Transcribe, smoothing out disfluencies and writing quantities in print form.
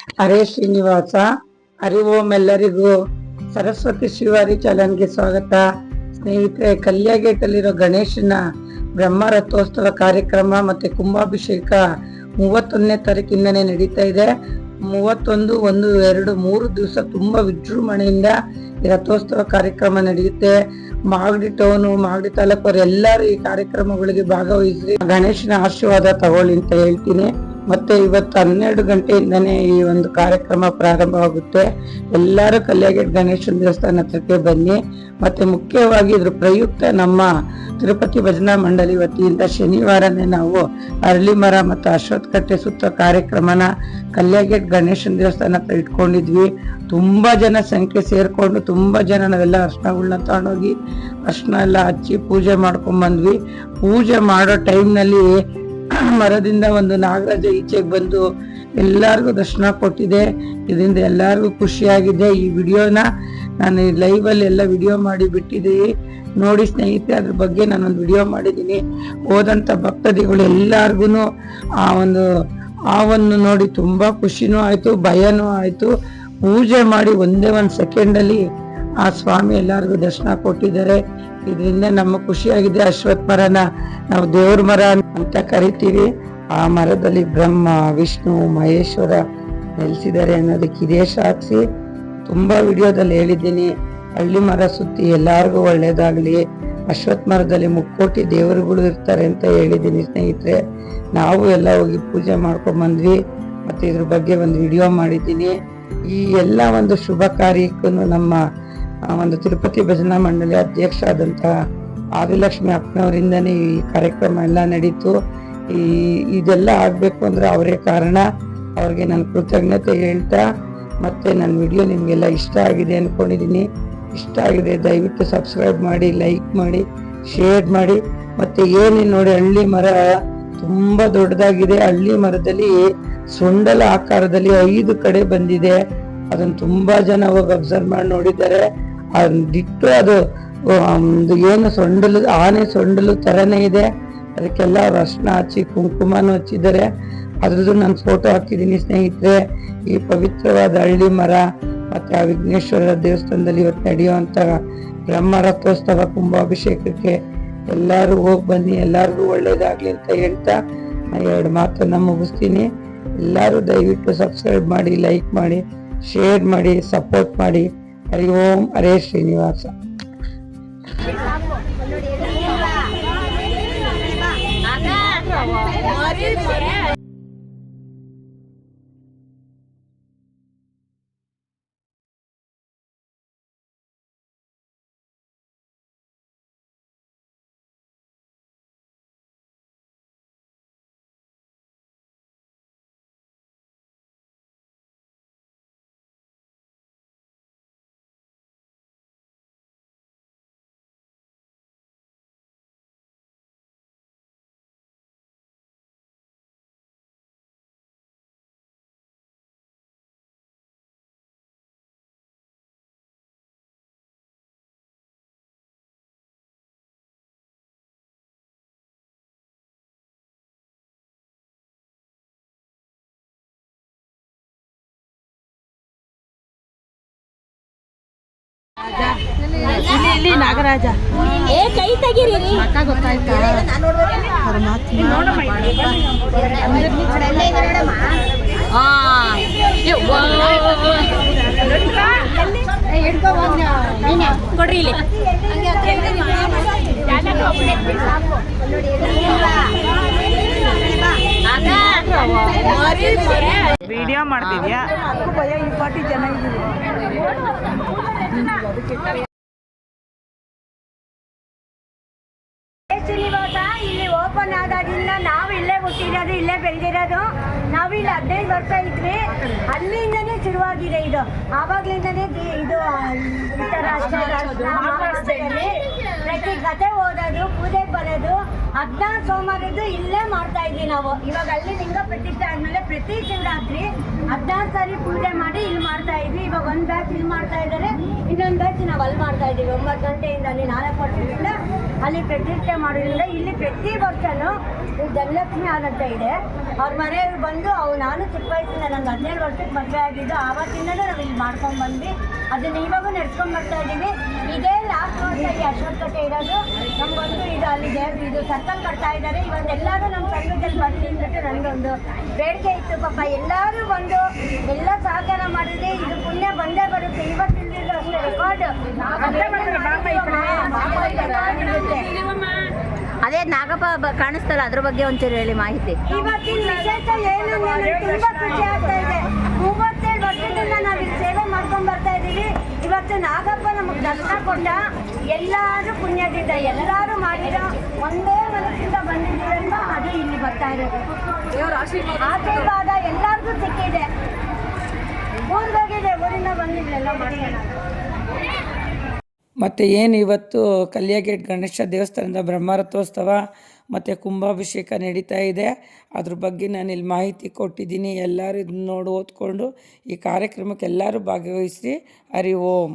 ಹರೇ ಶ್ರೀನಿವಾಸ. ಹರಿ ಓಂ. ಎಲ್ಲರಿಗೂ ಸರಸ್ವತಿ ಶಿವಾರಿ ಚಾನಲ್ಗೆ ಸ್ವಾಗತ. ಸ್ನೇಹಿತರೆ, ಕಲ್ಯಾಗೇಟ್ ಅಲ್ಲಿರೋ ಗಣೇಶನ ಬ್ರಹ್ಮ ರಥೋತ್ಸವ ಕಾರ್ಯಕ್ರಮ ಮತ್ತೆ ಕುಂಭಾಭಿಷೇಕ 31ನೇ ತಾರೀಕಿಂದನೇ ನಡೀತಾ ಇದೆ. 31, 1, 2, 3 ದಿವಸ ತುಂಬಾ ವಿಜೃಂಭಣೆಯಿಂದ ಈ ರಥೋತ್ಸವ ಕಾರ್ಯಕ್ರಮ ನಡೆಯುತ್ತೆ. ಮಾಗಡಿ ಟೌನು, ಮಾಗಡಿ ತಾಲೂಕವರು ಎಲ್ಲರೂ ಈ ಕಾರ್ಯಕ್ರಮಗಳಿಗೆ ಭಾಗವಹಿಸಿ ಗಣೇಶನ ಆಶೀರ್ವಾದ ತಗೊಳ್ಳಿ ಅಂತ ಹೇಳ್ತೀನಿ. ಮತ್ತೆ ಇವತ್ತು 12 ಗಂಟೆಯಿಂದನೇ ಈ ಒಂದು ಕಾರ್ಯಕ್ರಮ ಪ್ರಾರಂಭವಾಗುತ್ತೆ. ಎಲ್ಲರೂ ಕಲ್ಯಾಗೇಟ್ ಗಣೇಶನ ದೇವಸ್ಥಾನ ಹತ್ರಕ್ಕೆ ಬನ್ನಿ. ಮತ್ತೆ ಮುಖ್ಯವಾಗಿ ಇದ್ರ ಪ್ರಯುಕ್ತ ನಮ್ಮ ತಿರುಪತಿ ಭಜನಾ ಮಂಡಳಿ ವತಿಯಿಂದ ಶನಿವಾರನೇ ನಾವು ಅರಳಿ ಮರ ಮತ್ತು ಅಶ್ವತ್ಥ ಕಟ್ಟೆ ಸುತ್ತ ಕಾರ್ಯಕ್ರಮನ ಕಲ್ಯಾಗೇಟ್ ಗಣೇಶನ ದೇವಸ್ಥಾನ ಹತ್ರ ಇಟ್ಕೊಂಡಿದ್ವಿ. ತುಂಬಾ ಜನ ಸಂಖ್ಯೆ ಸೇರ್ಕೊಂಡು ತುಂಬಾ ಜನ ನಾವೆಲ್ಲ ಅರ್ಶನಗಳನ್ನ ತಗೊಂಡೋಗಿ ಅರ್ಶನ ಎಲ್ಲ ಹಚ್ಚಿ ಪೂಜೆ ಮಾಡ್ಕೊಂಡ್ ಬಂದ್ವಿ. ಪೂಜೆ ಮಾಡೋ ಟೈಮ್ನಲ್ಲಿ ಮರದಿಂದ ಒಂದು ನಾಗರಾಜ ಈಚೆಗೆ ಬಂದು ಎಲ್ಲಾರ್ಗು ದರ್ಶನ ಕೊಟ್ಟಿದೆ. ಇದರಿಂದ ಎಲ್ಲಾರ್ಗು ಖುಷಿಯಾಗಿದೆ. ಈ ವಿಡಿಯೋನ ನಾನು ಲೈವ್ ಅಲ್ಲಿ ಎಲ್ಲ ವಿಡಿಯೋ ಮಾಡಿ ಬಿಟ್ಟಿದ್ದೀವಿ, ನೋಡಿ ಸ್ನೇಹಿತರೆ. ಅದ್ರ ಬಗ್ಗೆ ನಾನೊಂದು ವಿಡಿಯೋ ಮಾಡಿದ್ದೀನಿ. ಹೋದಂತ ಭಕ್ತಾದಿಗಳು ಎಲ್ಲಾರ್ಗು ಆ ಒಂದು ಹಾವನ್ನು ನೋಡಿ ತುಂಬಾ ಖುಷಿನೂ ಆಯ್ತು, ಭಯನೂ ಆಯ್ತು. ಪೂಜೆ ಮಾಡಿ ಒಂದೇ ಒಂದು ಸೆಕೆಂಡಲ್ಲಿ ಆ ಸ್ವಾಮಿ ಎಲ್ಲಾರ್ಗು ದರ್ಶನ ಕೊಟ್ಟಿದ್ದಾರೆ. ಇದರಿಂದ ನಮ್ಮ ಖುಷಿಯಾಗಿದೆ. ಅಶ್ವತ್ಥ ಮರನ ನಾವು ದೇವ್ರ ಮರ ಅಂತ ಕರಿತೀವಿ. ಆ ಮರದಲ್ಲಿ ಬ್ರಹ್ಮ, ವಿಷ್ಣು, ಮಹೇಶ್ವರ ನೆಲೆಸಿದ್ದಾರೆ ಅನ್ನೋದಕ್ಕೆ ಇದೇ ಸಾಕ್ಷಿ. ತುಂಬಾ ವಿಡಿಯೋದಲ್ಲಿ ಹೇಳಿದ್ದೀನಿ. ಹಳ್ಳಿ ಮರ ಸುತ್ತಿ ಎಲ್ಲಾರ್ಗು ಒಳ್ಳೇದಾಗ್ಲಿ. ಅಶ್ವತ್ಥ ಮರದಲ್ಲಿ 3 ದೇವರುಗಳು ಇರ್ತಾರೆ ಅಂತ ಹೇಳಿದ್ದೀನಿ ಸ್ನೇಹಿತರೆ. ನಾವು ಎಲ್ಲ ಹೋಗಿ ಪೂಜೆ ಮಾಡ್ಕೊಂಡ್ ಬಂದ್ವಿ. ಮತ್ತೆ ಇದ್ರ ಬಗ್ಗೆ ಒಂದು ವಿಡಿಯೋ ಮಾಡಿದ್ದೀನಿ. ಈ ಎಲ್ಲ ಒಂದು ಶುಭ ಕಾರ್ಯಕ್ಕೂ ನಮ್ಮ ಒಂದು ತಿರುಪತಿ ಭಜನಾ ಮಂಡಳಿ ಅಧ್ಯಕ್ಷ ಆದಂತಹ ಆದಿಲಕ್ಷ್ಮಿ ಅಪ್ಪನವರಿಂದನೇ ಈ ಕಾರ್ಯಕ್ರಮ ಎಲ್ಲ ನಡೀತು. ಇದೆಲ್ಲ ಆಗ್ಬೇಕು ಅಂದ್ರೆ ಅವರೇ ಕಾರಣ. ಅವ್ರಿಗೆ ನಾನು ಕೃತಜ್ಞತೆ ಹೇಳ್ತಾ, ಮತ್ತೆ ನನ್ನ ವಿಡಿಯೋ ನಿಮ್ಗೆಲ್ಲ ಇಷ್ಟ ಆಗಿದೆ ಅನ್ಕೊಂಡಿದೀನಿ. ಇಷ್ಟ ಆಗಿದೆ ದಯವಿಟ್ಟು ಸಬ್ಸ್ಕ್ರೈಬ್ ಮಾಡಿ, ಲೈಕ್ ಮಾಡಿ, ಶೇರ್ ಮಾಡಿ. ಮತ್ತೆ ಏನೇನು ನೋಡಿ, ಹಳ್ಳಿ ಮರ ತುಂಬಾ ದೊಡ್ಡದಾಗಿದೆ. ಹಳ್ಳಿ ಮರದಲ್ಲಿ ಸೊಂಡಲ ಆಕಾರದಲ್ಲಿ 5 ಕಡೆ ಬಂದಿದೆ. ಅದನ್ನ ತುಂಬಾ ಜನ ಹೋಗಿ ಅಬ್ಸರ್ವ್ ಮಾಡಿ ನೋಡಿದ್ದಾರೆ. ದಿಟ್ಟು ಅದು ಏನು ಸೊಂಡಲು, ಆನೆ ಸೊಂಡಲು ತರನೇ ಇದೆ. ಅದಕ್ಕೆಲ್ಲ ಅರ್ಶನ ಹಚ್ಚಿ ಕುಂಕುಮನೂ ಹಚ್ಚಿದ್ದಾರೆ. ಅದ್ರದ್ದು ನಾನು ಫೋಟೋ ಹಾಕಿದ್ದೀನಿ ಸ್ನೇಹಿತರೆ. ಈ ಪವಿತ್ರವಾದ ಹಳ್ಳಿ ಮರ ಮತ್ತೆ ಆ ವಿಘ್ನೇಶ್ವರ ದೇವಸ್ಥಾನದಲ್ಲಿ ಇವತ್ತು ನಡೆಯುವಂತ ಬ್ರಹ್ಮ ರಥೋತ್ಸವ ಕುಂಭಾಭಿಷೇಕಕ್ಕೆ ಎಲ್ಲಾರು ಹೋಗಿ ಬನ್ನಿ. ಎಲ್ಲಾರ್ಗು ಒಳ್ಳೇದಾಗ್ಲಿ ಅಂತ ಹೇಳ್ತಾ ನಾನು 2 ಮಾತನ್ನ ಮುಗಿಸ್ತೀನಿ. ಎಲ್ಲಾರು ದಯವಿಟ್ಟು ಸಬ್ಸ್ಕ್ರೈಬ್ ಮಾಡಿ, ಲೈಕ್ ಮಾಡಿ, ಶೇರ್ ಮಾಡಿ, ಸಪೋರ್ಟ್ ಮಾಡಿ. ಹರಿ ಓಂ. ಹರೇ ಶ್ರೀನಿವಾಸ. ಇಲ್ಲಿ ನಾಗರಾಜ ಕೈ ತೆಗೀರಿ. ಗೊತ್ತಾಯ್ತಾ ಕೊಡ್ರಿ ಇಲ್ಲಿ. ವಿಡಿಯೋ ಮಾಡ್ತಿದ್ಯಾ? ಈ ಪಾರ್ಟಿ ಚೆನ್ನಾಗಿದೆ. ಶ್ರೀನಿವಾಸ ಇಲ್ಲಿ ಓಪನ್ ಆದಾಗಿಂದ ನಾವು ಇಲ್ಲೇ ಹುಟ್ಟಿರೋದು, ಇಲ್ಲೇ ಬೆಳೆದಿರೋದು. ನಾವು ಇಲ್ಲಿ 15 ವರ್ಷ ಇದ್ವಿ. ಅಲ್ಲಿಂದನೇ ಶುರುವಾಗಿದೆ ಇದು. ಆವಾಗ್ಲಿಂದನೇ ಇದು ಈ ಥರ ಪ್ರತಿ ಕತೆ ಓದೋದು, ಪೂಜೆಗೆ ಬರೋದು, 16 ಸೋಮವಾರದ್ದು ಇಲ್ಲೇ ಮಾಡ್ತಾ ಇದ್ವಿ ನಾವು. ಇವಾಗ ಅಲ್ಲಿ ಲಿಂಗ ಪ್ರತಿಷ್ಠೆ ಆದ್ಮೇಲೆ ಪ್ರತಿ ಶಿವರಾತ್ರಿ 16 ಸಾರಿ ಪೂಜೆ ಮಾಡಿ ಇಲ್ಲಿ ಮಾಡ್ತಾ ಇದ್ವಿ. ಇವಾಗ ಒಂದು ಬ್ಯಾಚ್ ಇಲ್ಲಿ ಮಾಡ್ತಾ ಇದ್ದಾರೆ, ಇನ್ನೊಂದು ಬ್ಯಾಚ್ ನಾವು ಅಲ್ಲಿ ಮಾಡ್ತಾ ಇದ್ದೀವಿ. 9 ಗಂಟೆಯಿಂದ ಅಲ್ಲಿ 4 ವರ್ಷದಿಂದ ಅಲ್ಲಿ ಪ್ರತಿಷ್ಠೆ ಮಾಡೋದ್ರಿಂದ ಇಲ್ಲಿ ಪ್ರತಿ ವರ್ಷನೂ ಧನಲಕ್ಷ್ಮಿ ಅಂತ ಇದೆ. ಅವ್ರ ಮನೆಯವ್ರು ಬಂದು ನಾನು ಚಿಕ್ಕ ವಯಸ್ಸಿಂದ ನಂಗೆ 17 ವರ್ಷಕ್ಕೆ ಮದುವೆ ಆಗಿದ್ದು, ಆವತ್ತಿಂದಲೂ ನಾವು ಇಲ್ಲಿ ಮಾಡ್ಕೊಂಡು ಬಂದ್ವಿ. ಅದನ್ನು ಇವಾಗೂ ನಡ್ಸ್ಕೊಂಡು ಬರ್ತಾ ಇದ್ದೀವಿ. ಇದೇ ಲಾಸ್ಟ್ ವರ್ಷ ಈ ಅಶ್ವತ್ಥಕತೆ ಇರೋದು. ನಮಗೊಂದು ಇದು ಅಲ್ಲಿ ಇದು ಸರ್ಕಲ್ ಕಟ್ತಾ ಇದ್ದಾರೆ. ಇವತ್ತೆಲ್ಲರೂ ನಮ್ಮ ಸಂಘದಲ್ಲಿ ಬರ್ಲಿ ಅಂದ್ಬಿಟ್ಟು ನನಗೊಂದು ಬೇಡಿಕೆ ಇತ್ತು. ಪಾಪ ಎಲ್ಲರೂ ಬಂದು ಎಲ್ಲ ಸಹಕಾರ ಮಾಡಿದ್ರೆ ಇದು ಪುಣ್ಯ ಬಂದೇ ಬರುತ್ತೆ. ಇವತ್ತಿಂದಿದ್ರು ಅಷ್ಟೇ ರೆಕಾರ್ಡ್ ಅದೇ ನಾಗಪ್ಪ ಕಾಣಿಸ್ತಲ್ಲ, ಅದ್ರ ಬಗ್ಗೆ ಒಂಚೂರು ಹೇಳಿ ಮಾಹಿತಿ. ಇವತ್ತಿನ ವಿಶೇಷ ಏನು ತುಂಬಾ ಖುಷಿ ಆಗ್ತಾ ಇದೆ. 37 ವರ್ಷದಿಂದ ನಾವು ಇಲ್ಲಿ ಸೇವೆ ಮಾಡ್ಕೊಂಡು ಬರ್ತಾ ಇದ್ದೀವಿ. ಇವತ್ತು ನಾಗಪ್ಪ ನಮಗೆ ದರ್ಶನ ಕೊಟ್ಟ. ಎಲ್ಲರೂ ಪುಣ್ಯದಿಂದ ಎಲ್ಲರೂ ಮಾಡಿರೋ ಒಂದೇ ಮನಸ್ಸಿಂದ ಬಂದಿದ್ದೀರಲ್ವ, ಅದು ಇಲ್ಲಿ ಬರ್ತಾ ಇರೋದು. ಆಶೀರ್ವಾದ ಎಲ್ಲರಿಗೂ ಸಿಕ್ಕಿದೆ. ಊರಿಗೋಗಿದೆ, ಊರಿಂದ ಬಂದಿದ್ರೆಲ್ಲ ಮಾಡ್ತಾರೆ. ಮತ್ತು ಏನು ಇವತ್ತು ಕಲ್ಯಾಗೇಟ್ ಗಣೇಶ ದೇವಸ್ಥಾನದ ಬ್ರಹ್ಮರಥೋತ್ಸವ ಮತ್ತು ಕುಂಭಾಭಿಷೇಕ ನಡೀತಾ ಇದೆ. ಅದ್ರ ಬಗ್ಗೆ ನಾನು ಇಲ್ಲಿ ಮಾಹಿತಿ ಕೊಟ್ಟಿದ್ದೀನಿ. ಎಲ್ಲರೂ ಇದನ್ನ ನೋಡಿ ಓದ್ಕೊಂಡು ಈ ಕಾರ್ಯಕ್ರಮಕ್ಕೆ ಎಲ್ಲರೂ ಭಾಗವಹಿಸಿ. ಹರಿ ಓಂ.